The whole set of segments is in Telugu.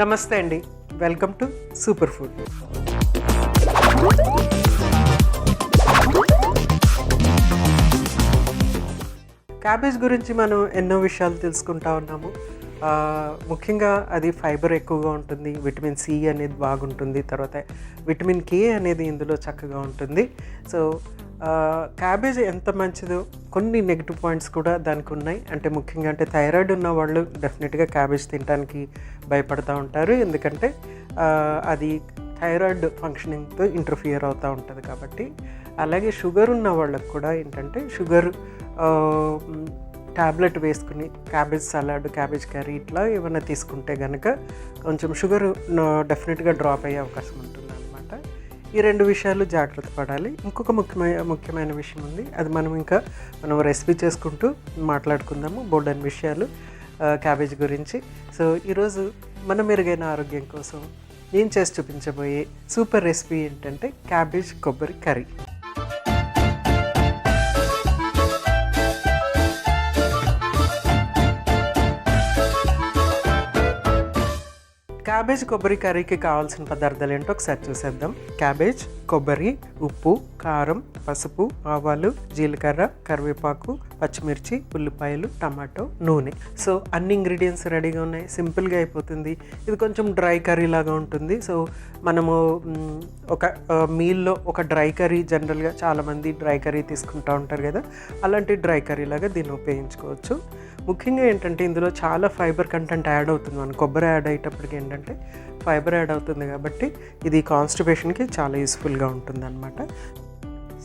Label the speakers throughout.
Speaker 1: నమస్తే అండి, welcome to super food. Cabbage గురించి మనం ఎన్నో విషయాలు తెలుసుకుంటా ఉన్నాము. ముఖ్యంగా అది ఫైబర్ ఎక్కువగా ఉంటుంది, విటమిన్ సి అనేది బాగుంటుంది, తర్వాత విటమిన్ కే అనేది ఇందులో చక్కగా ఉంటుంది. సో క్యాబేజ్ ఎంత మంచిదో కొన్ని నెగిటివ్ పాయింట్స్ కూడా దానికి ఉన్నాయి. అంటే ముఖ్యంగా అంటే థైరాయిడ్ ఉన్న వాళ్ళు డెఫినెట్గా క్యాబేజ్ తినడానికి భయపడుతూ ఉంటారు, ఎందుకంటే అది థైరాయిడ్ ఫంక్షనింగ్తో ఇంటర్ఫియర్ అవుతూ ఉంటుంది కాబట్టి. అలాగే షుగర్ ఉన్న వాళ్ళకు కూడా ఏంటంటే షుగర్ ట్యాబ్లెట్ వేసుకుని క్యాబేజ్ సలాడ్, క్యాబేజ్ కర్రీ ఇట్లా ఏమైనా తీసుకుంటే కనుక కొంచెం షుగర్ డెఫినెట్గా డ్రాప్ అయ్యే అవకాశం ఉంటుంది అనమాట. ఈ రెండు విషయాలు జాగ్రత్త పడాలి. ఇంకొక ముఖ్యమైన విషయం ఉంది, అది మనం రెసిపీ చేసుకుంటూ మాట్లాడుకుందాము బోల్డెన్ విషయాలు క్యాబేజ్ గురించి. సో ఈరోజు మన మెరుగైన ఆరోగ్యం కోసం నేను చేసి చూపించబోయే సూపర్ రెసిపీ ఏంటంటే క్యాబేజ్ కొబ్బరి కర్రీ. క్యాబేజ్ కొబ్బరి కర్రీకి కావాల్సిన పదార్థాలు ఏంటో ఒకసారి చూసేద్దాం. క్యాబేజ్, కొబ్బరి, ఉప్పు, కారం, పసుపు, ఆవాలు, జీలకర్ర, కరివేపాకు, పచ్చిమిర్చి, ఉల్లిపాయలు, టమాటో, నూనె. సో అన్ని ఇంగ్రీడియంట్స్ రెడీగా ఉన్నాయి, సింపుల్గా అయిపోతుంది. ఇది కొంచెం డ్రై కర్రీ లాగా ఉంటుంది. సో మనము ఒక మీల్లో ఒక డ్రై కర్రీ, జనరల్గా చాలామంది డ్రై కర్రీ తీసుకుంటూ ఉంటారు కదా, అలాంటి డ్రై కర్రీ లాగా దీన్ని ఉపయోగించుకోవచ్చు. ముఖ్యంగా ఏంటంటే ఇందులో చాలా ఫైబర్ కంటెంట్ యాడ్ అవుతుంది. మన కొబ్బరి యాడ్ అయ్యేటప్పటికి ఏంటంటే ఫైబర్ యాడ్ అవుతుంది కాబట్టి ఇది కాన్స్టిపేషన్కి చాలా యూస్ఫుల్గా ఉంటుంది అనమాట.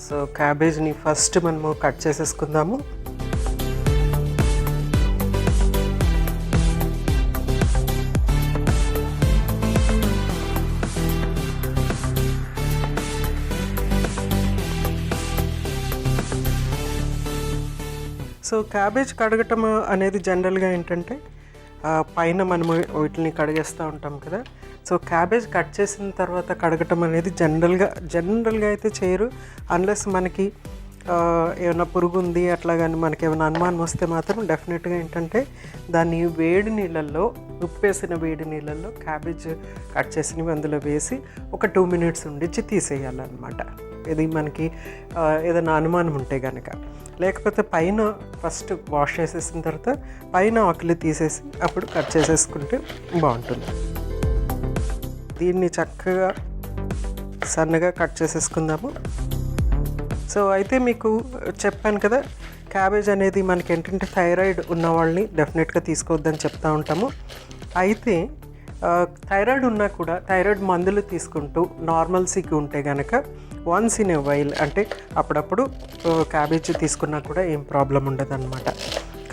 Speaker 1: సో క్యాబేజ్ని ఫస్ట్ మనము కట్ చేసేసుకుందాము. సో క్యాబేజ్ కడగటం అనేది జనరల్గా ఏంటంటే పైన మనము వీటిని కడిగేస్తూ ఉంటాం కదా. సో క్యాబేజ్ కట్ చేసిన తర్వాత కడగటం అనేది జనరల్గా అయితే చేయరు, అన్లెస్ మనకి ఏమైనా పురుగు ఉంది అట్లా కానీ మనకి ఏమైనా అనుమానం వస్తే మాత్రం డెఫినెట్గా ఏంటంటే దాన్ని వేడి నీళ్ళల్లో, ఉప్పేసిన వేడి నీళ్ళల్లో క్యాబేజ్ కట్ చేసినవి అందులో వేసి ఒక 2 minutes ఉండిచ్చి తీసేయాలన్నమాట. ఇది మనకి ఏదైనా అనుమానం ఉంటే కనుక. లేకపోతే పైన ఫస్ట్ వాష్ చేసేసిన తర్వాత పైన ఆకులు తీసేసి అప్పుడు కట్ చేసేసుకుంటే బాగుంటుంది. దీన్ని చక్కగా సన్నగా కట్ చేసేసుకుందాము. సో అయితే మీకు చెప్పాను కదా, క్యాబేజ్ అనేది మనకి ఏంటంటే థైరాయిడ్ ఉన్న వాళ్ళని డెఫినెట్గా తీసుకోవద్దని చెప్తూ ఉంటాము. అయితే థైరాయిడ్ ఉన్నా కూడా థైరాయిడ్ మందులు తీసుకుంటూ నార్మల్సీకి ఉంటే కనుక వన్స్ ఇన్ ఏ వైల్, అంటే అప్పుడప్పుడు క్యాబేజ్ తీసుకున్నా కూడా ఏం ప్రాబ్లం ఉండదు అనమాట.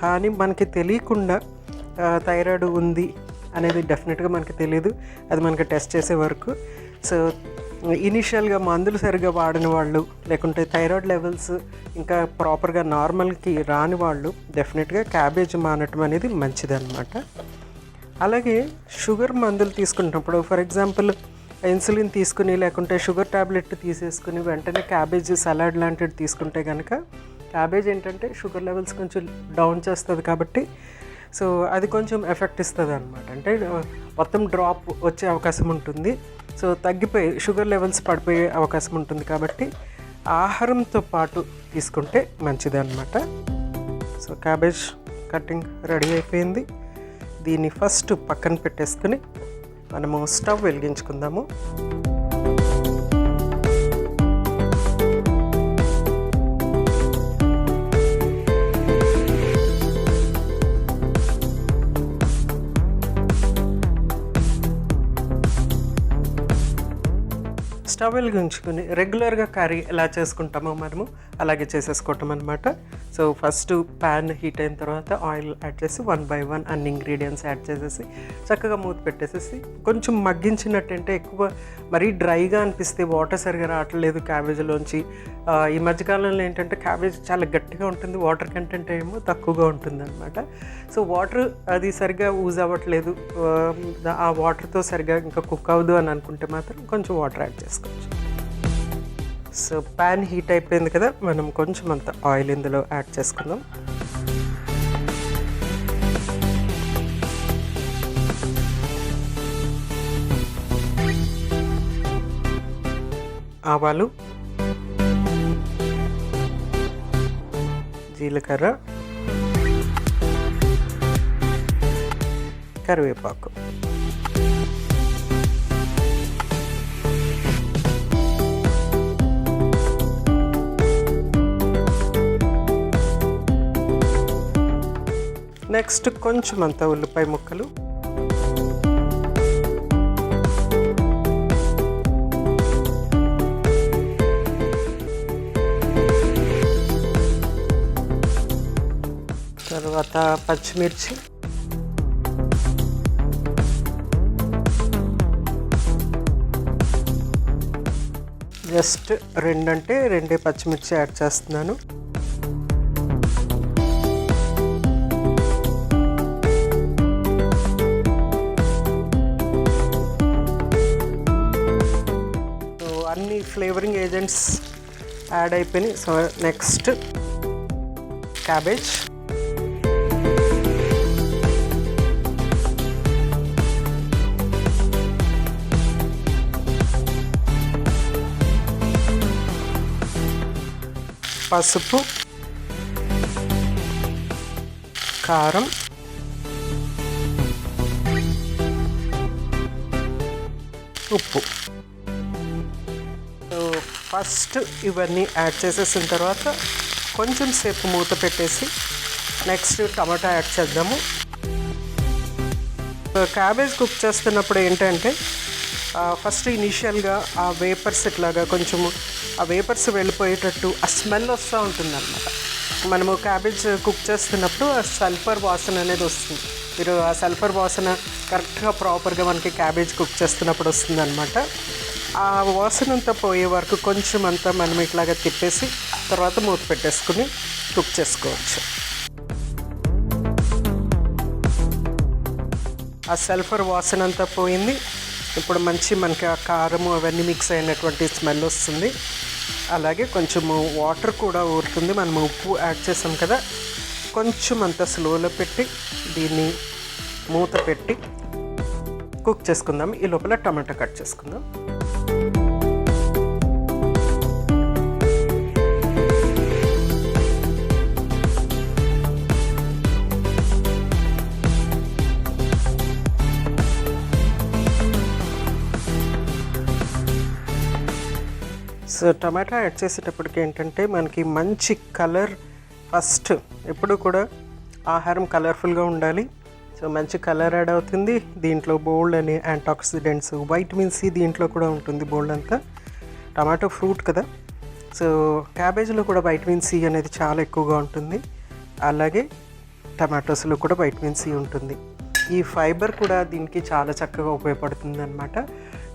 Speaker 1: కానీ మనకి తెలియకుండా థైరాయిడ్ ఉంది అనేది డెఫినెట్గా మనకి తెలియదు, అది మనకి టెస్ట్ చేసే వరకు. సో ఇనీషియల్గా మందులు సరిగ్గా వాడని వాళ్ళు, లేకుంటే థైరాయిడ్ లెవెల్స్ ఇంకా ప్రాపర్గా నార్మల్కి రాని వాళ్ళు డెఫినెట్గా క్యాబేజ్ మానటం అనేది మంచిదన్నమాట. అలాగే షుగర్ మందులు తీసుకున్నప్పుడు, ఫర్ ఎగ్జాంపుల్ ఇన్సులిన్ తీసుకుని లేకుంటే షుగర్ ట్యాబ్లెట్ తీసేసుకుని వెంటనే క్యాబేజ్ సలాడ్ లాంటివి తీసుకుంటే కనుక క్యాబేజ్ ఏంటంటే షుగర్ లెవెల్స్ కొంచెం డౌన్ చేస్తుంది కాబట్టి సో అది కొంచెం ఎఫెక్ట్ ఇస్తుంది అనమాట. అంటే మొత్తం డ్రాప్ వచ్చే అవకాశం ఉంటుంది. సో తగ్గిపోయి షుగర్ లెవెల్స్ పడిపోయే అవకాశం ఉంటుంది కాబట్టి ఆహారంతో పాటు తీసుకుంటే మంచిది అనమాట. సో క్యాబేజ్ కటింగ్ రెడీ అయిపోయింది. దీన్ని ఫస్ట్ పక్కన పెట్టేసుకుని మనము స్టవ్ వెలిగించుకుందాము. స్టవ్ వెలిగించుకుని రెగ్యులర్గా కర్రీ ఎలా చేసుకుంటామో మనము అలాగే చేసేసుకోవటం అనమాట. సో ఫస్ట్ ప్యాన్ హీట్ అయిన తర్వాత ఆయిల్ యాడ్ చేసి 1 by 1 అన్ని ఇంగ్రీడియంట్స్ యాడ్ చేసేసి చక్కగా మూత పెట్టేసేసి కొంచెం మగ్గించినట్టు, అంటే ఎక్కువ మరీ డ్రైగా అనిపిస్తే వాటర్ సరిగా రావట్లేదు క్యాబేజ్లోంచి. ఈ మధ్యకాలంలో ఏంటంటే క్యాబేజ్ చాలా గట్టిగా ఉంటుంది, వాటర్ కంటెంట్ ఏమో తక్కువగా ఉంటుంది అనమాట. సో వాటర్ అది సరిగ్గా యూజ్ అవ్వట్లేదు, ఆ వాటర్తో సరిగ్గా ఇంకా కుక్ అవ్వదు అని అనుకుంటే మాత్రం కొంచెం వాటర్ యాడ్ చేసుకోవచ్చు. సో ప్యాన్ హీట్ అయిపోయింది కదా, మనం కొంచెం అంత ఆయిల్ ఇందులో యాడ్ చేసుకుందాం. ఆవాలు, జీలకర్ర, కరివేపాకు. నెక్స్ట్ కొంచెం అంత ఉల్లిపాయ ముక్కలు, తర్వాత పచ్చిమిర్చి, జస్ట్ రెండే పచ్చిమిర్చి యాడ్ చేస్తున్నాను. అన్ని ఫ్లేవరింగ్ ఏజెంట్స్ యాడ్ అయిపోయినాయి. సో నెక్స్ట్ క్యాబేజ్, పసుపు, కారం, ఉప్పు. ఫస్ట్ ఇవన్నీ యాడ్ చేసేసిన తర్వాత కొంచెం సేపు మూత పెట్టేసి నెక్స్ట్ టమాటా యాడ్ చేద్దాము. క్యాబేజ్ కుక్ చేస్తున్నప్పుడు ఏంటంటే ఫస్ట్ ఇనీషియల్గా ఆ వేపర్స్ ఇట్లాగా కొంచెము ఆ వేపర్స్ వెళ్ళిపోయేటట్టు ఆ స్మెల్ వస్తూ ఉంటుందన్నమాట. మనము క్యాబేజ్ కుక్ చేస్తున్నప్పుడు ఆ సల్ఫర్ వాసన అనేది వస్తుంది. మీరు ఆ సల్ఫర్ వాసన కరెక్ట్గా ప్రాపర్గా మనకి క్యాబేజ్ కుక్ చేస్తున్నప్పుడు వస్తుంది అనమాట. ఆ వాసన అంతా పోయే వరకు కొంచెం అంతా మనం ఇట్లాగా తిప్పేసి తర్వాత మూత పెట్టేసుకుని కుక్ చేసుకోవచ్చు. ఆ సల్ఫర్ వాసన అంతా పోయింది. ఇప్పుడు మనకి ఆ కారము అవన్నీ మిక్స్ అయినటువంటి స్మెల్ వస్తుంది. అలాగే కొంచెము వాటర్ కూడా ఊరుతుంది. మనం ఉప్పు యాడ్ చేసాం కదా, కొంచెం అంతా స్లోలో పెట్టి దీన్ని మూత పెట్టి కుక్ చేసుకుందాం. ఈ లోపల టమాటా కట్ చేసుకుందాం. సో టమాటా యాడ్ చేసేటప్పటికి ఏంటంటే మనకి మంచి కలర్, ఫస్ట్ ఎప్పుడు కూడా ఆహారం కలర్ఫుల్గా ఉండాలి. సో మంచి కలర్ యాడ్ అవుతుంది. దీంట్లో బోల్డ్ అని యాంటాక్సిడెంట్స్, వైటమిన్ సి దీంట్లో కూడా ఉంటుంది బోల్డ్ అంతా. టమాటో ఫ్రూట్ కదా, సో క్యాబేజ్లో కూడా వైటమిన్ సి అనేది చాలా ఎక్కువగా ఉంటుంది. అలాగే టమాటోస్లో కూడా వైటమిన్ సి ఉంటుంది. ఈ ఫైబర్ కూడా దీనికి చాలా చక్కగా ఉపయోగపడుతుంది అన్నమాట.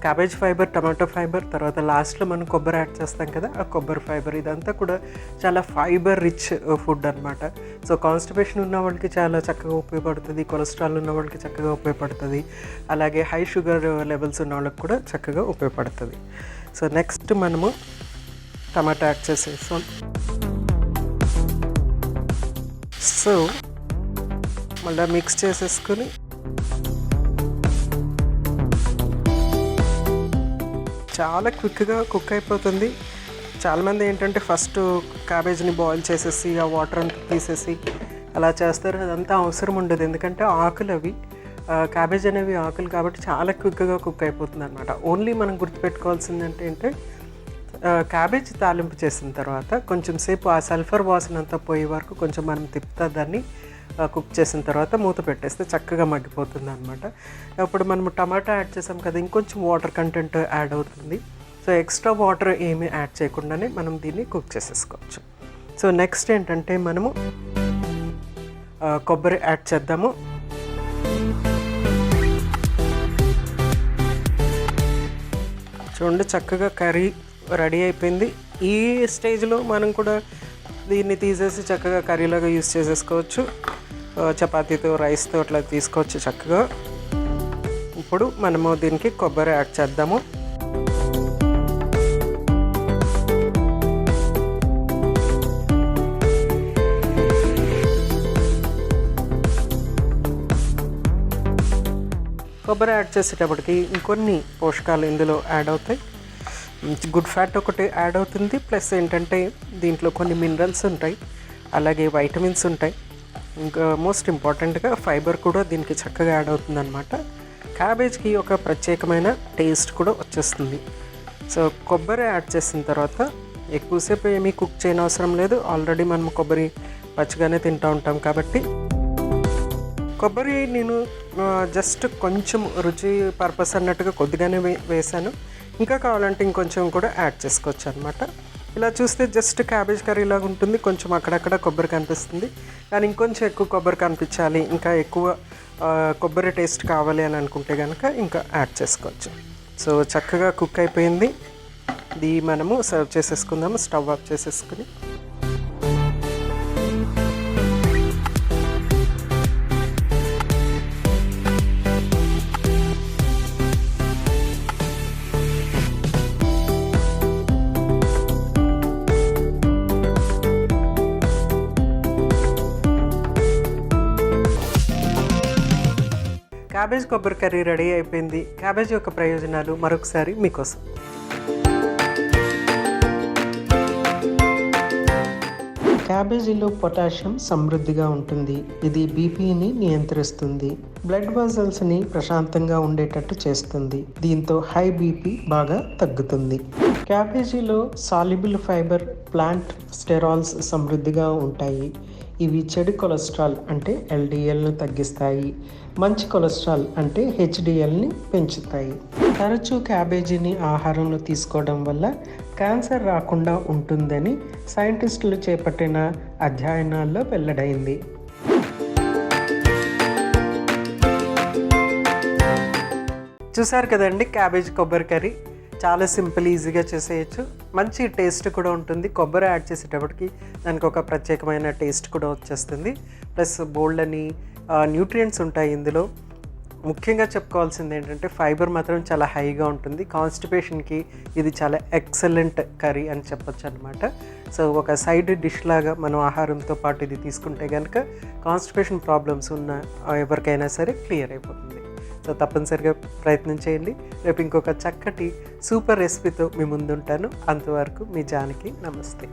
Speaker 1: క్యాబేజ్ ఫైబర్, టమాటో ఫైబర్, తర్వాత లాస్ట్లో మనం కొబ్బరి యాడ్ చేస్తాం కదా, ఆ కొబ్బరి ఫైబర్, ఇదంతా కూడా చాలా ఫైబర్ రిచ్ ఫుడ్ అనమాట. సో కాన్స్టిపేషన్ ఉన్న వాళ్ళకి చాలా చక్కగా ఉపయోగపడుతుంది, కొలెస్ట్రాల్ ఉన్న వాళ్ళకి చక్కగా ఉపయోగపడుతుంది, అలాగే హై షుగర్ లెవెల్స్ ఉన్న వాళ్ళకి కూడా చక్కగా ఉపయోగపడుతుంది. సో నెక్స్ట్ మనము టమాటా యాడ్ చేసేసాం. సో మళ్ళీ మిక్స్ చేసేసుకుని చాలా క్విక్గా కుక్ అయిపోతుంది. చాలామంది ఏంటంటే ఫస్ట్ క్యాబేజ్ని బాయిల్ చేసేసి ఆ వాటర్ అంతా తీసేసి అలా చేస్తారు. అదంతా అవసరం ఉండదు, ఎందుకంటే ఆకులు అవి క్యాబేజ్ అనేవి ఆకులు కాబట్టి చాలా క్విక్గా కుక్ అయిపోతుంది అనమాట. ఓన్లీ మనం గుర్తుపెట్టుకోవాల్సింది ఏంటంటే క్యాబేజ్ తాలింపు చేసిన తర్వాత కొంచెం సేపు ఆ సల్ఫర్ వాసన అంతా పోయే వరకు కొంచెం మనం తిప్పుతా దాన్ని కుక్ చేసిన తర్వాత మూత పెట్టేస్తే చక్కగా మగ్గిపోతుంది అనమాట. అప్పుడు మనం టమాటా యాడ్ చేసాం కదా, ఇంకొంచెం వాటర్ కంటెంట్ యాడ్ అవుతుంది. సో ఎక్స్ట్రా వాటర్ ఏమీ యాడ్ చేయకుండానే మనం దీన్ని కుక్ చేసేసుకోవచ్చు. సో నెక్స్ట్ ఏంటంటే మనము కొబ్బరి యాడ్ చేద్దాము. చూడండి చక్కగా కర్రీ రెడీ అయిపోయింది. ఈ స్టేజ్లో మనం కూడా దీన్ని తీసేసి చక్కగా కర్రీలాగా యూస్ చేసేసుకోవచ్చు. చపాతీతో, రైస్తో అట్లా తీసుకోవచ్చు చక్కగా. ఇప్పుడు మనము దీనికి కొబ్బరి యాడ్ చేద్దాము. కొబ్బరి యాడ్ చేసేటప్పటికి ఇంకొన్ని పోషకాలు ఇందులో యాడ్ అవుతాయి. గుడ్ ఫ్యాట్ ఒకటి యాడ్ అవుతుంది, ప్లస్ ఏంటంటే దీంట్లో కొన్ని మినరల్స్ ఉంటాయి, అలాగే వైటమిన్స్ ఉంటాయి, ఇంకా మోస్ట్ ఇంపార్టెంట్గా ఫైబర్ కూడా దీనికి చక్కగా యాడ్ అవుతుంది అనమాట. క్యాబేజ్కి ఒక ప్రత్యేకమైన టేస్ట్ కూడా వచ్చేస్తుంది. సో కొబ్బరి యాడ్ చేసిన తర్వాత ఎక్కువసేపు ఏమీ కుక్ చేయని అవసరం లేదు, ఆల్రెడీ మనం కొబ్బరి పచ్చిగానే తింటూ ఉంటాం కాబట్టి. కొబ్బరి నేను జస్ట్ కొంచెం రుచి పర్పస్ అన్నట్టుగా కొద్దిగానే వేసాను, ఇంకా కావాలంటే ఇంకొంచెం కూడా యాడ్ చేసుకోవచ్చు అనమాట. ఇలా చూస్తే జస్ట్ క్యాబేజ్ కర్రీ లాగా ఉంటుంది, కొంచెం అక్కడక్కడ కొబ్బరి కనిపిస్తుంది, కానీ ఇంకొంచెం ఎక్కువ కొబ్బరి కనిపించాలి, ఇంకా ఎక్కువ కొబ్బరి టేస్ట్ కావాలి అని అనుకుంటే కనుక ఇంకా యాడ్ చేసుకోవచ్చు. సో చక్కగా కుక్ అయిపోయింది, ఇది మనము సర్వ్ చేసేసుకుందాము. స్టవ్ ఆఫ్ చేసేసుకుని క్యాబేజ్ కొబ్బరి కర్రీ రెడీ అయిపోయింది. క్యాబేజ్ యొక్క ప్రయోజనాలు మరొకసారి మీకోసం. క్యాబేజీలో పొటాషియం సమృద్ధిగా ఉంటుంది. ఇది బీపీని నియంత్రిస్తుంది, బ్లడ్ వెసల్స్ని ప్రశాంతంగా ఉండేటట్టు చేస్తుంది. దీంతో హై బీపీ బాగా తగ్గుతుంది. క్యాబేజీలో సాల్యుబుల్ ఫైబర్, ప్లాంట్ స్టెరాల్స్ సమృద్ధిగా ఉంటాయి. ఇవి చెడు కొలెస్ట్రాల్ అంటే ఎల్డిఎల్ను తగ్గిస్తాయి, మంచి కొలెస్ట్రాల్ అంటే హెచ్డిఎల్ని పెంచుతాయి. తరచూ క్యాబేజీని ఆహారంలో తీసుకోవడం వల్ల క్యాన్సర్ రాకుండా ఉంటుందని సైంటిస్టులు చేపట్టిన అధ్యయనాల్లో వెల్లడైంది. చూసారు కదండి క్యాబేజ్ కొబ్బరి కర్రీ, చాలా సింపుల్, ఈజీగా చేసేయచ్చు, మంచి టేస్ట్ కూడా ఉంటుంది. కొబ్బరి యాడ్ చేసేటప్పటికి దానికి ఒక ప్రత్యేకమైన టేస్ట్ కూడా వచ్చేస్తుంది, ప్లస్ బోల్డ్ అని న్యూట్రియంట్స్ ఉంటాయి ఇందులో. ముఖ్యంగా చెప్పుకోవాల్సింది ఏంటంటే ఫైబర్ మాత్రం చాలా హైగా ఉంటుంది. కాన్స్టిపేషన్కి ఇది చాలా ఎక్సలెంట్ కర్రీ అని చెప్పొచ్చు అనమాట. సో ఒక సైడ్ డిష్ లాగా మనం ఆహారంతో పాటు ఇది తీసుకుంటే కనుక కాన్స్టిపేషన్ ప్రాబ్లమ్స్ ఉన్న ఎవరికైనా సరే క్లియర్ అయిపోతుంది. సో తప్పనిసరిగా ప్రయత్నం చేయండి. రేపు ఇంకొక చక్కటి సూపర్ రెసిపీతో మీ ముందుంటాను. అంతవరకు మీ జానకి, నమస్తే.